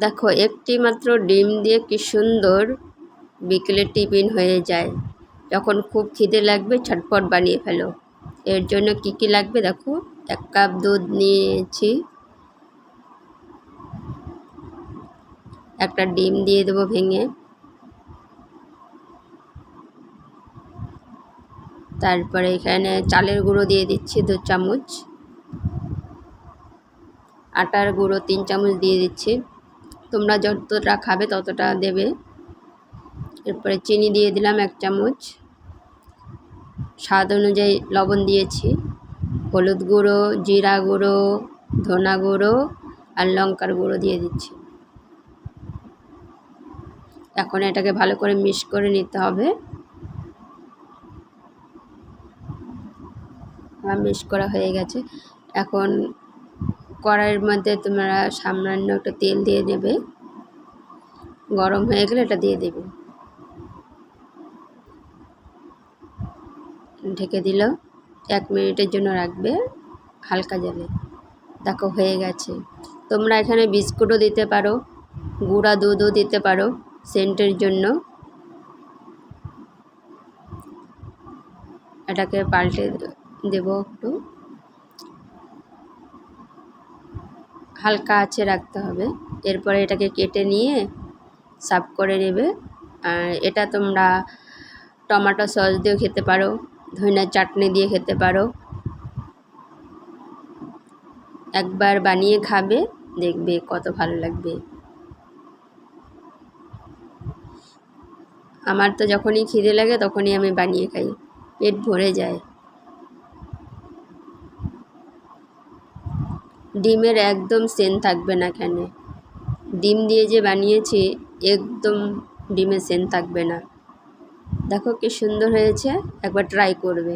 দেখো একটি মাত্র ডিম দিয়ে কি সুন্দর বিকেলের টিফিন হয়ে যায়। যখন খুব খিদে লাগবে ঝটপট বানিয়ে ফেলো। এর জন্য কি কি লাগবে দেখো, 1 কাপ দুধ নিয়েছি, একটা ডিম দিয়ে দেবো ভেঙে, তারপরে এখানে চালের গুঁড়ো দিয়ে দিচ্ছি 2 চামচ, আটার গুঁড়ো 3 চামচ দিয়ে দিচ্ছি, তোমরা যতটা খাবে ততটা দেবে। এরপরে চিনি দিয়ে দিলাম 1 চামচ, স্বাদ অনুযায়ী লবণ দিয়েছি, হলুদ গুঁড়ো, জিরা গুঁড়ো, ধনা গুঁড়ো আর লঙ্কার গুঁড়ো দিয়ে দিচ্ছি। এখন এটাকে ভালো করে মিক্স করে নিতে হবে। মিক্স করা হয়ে গেছে। এখন কড়াইয়ের মধ্যে তোমরা সামান্য একটু তেল দিয়ে নেবে, গরম হয়ে গেলে এটা দিয়ে দেবে। ঢেকে দিল, 1 মিনিটের জন্য রাখবে হালকা জালে। দেখো হয়ে গেছে। তোমরা এখানে বিস্কুটও দিতে পারো, গুঁড়া দুধও দিতে পারো সেন্টের জন্য। এটাকে পাল্টে দেব, একটু হালকা আঁচে রাখতে হবে। এরপরে এটাকে কেটে নিয়ে সার্ভ করে নেবে। আর এটা তোমরা টমেটো সস দিয়েও খেতে পারো, ধনিয়ার চাটনি দিয়ে খেতে পারো। একবার বানিয়ে খাবে, দেখবে কত ভালো লাগবে। আমার তো যখনই খিদে লাগে তখনই আমি বানিয়ে খাই, পেট ভরে যায়। ডিমের একদম সেন্ট থাকবে না এখানে, ডিম দিয়ে যে বানিয়েছি একদম ডিমের সেন্ট থাকবে না। দেখো কি সুন্দর হয়েছে, একবার ট্রাই করবে।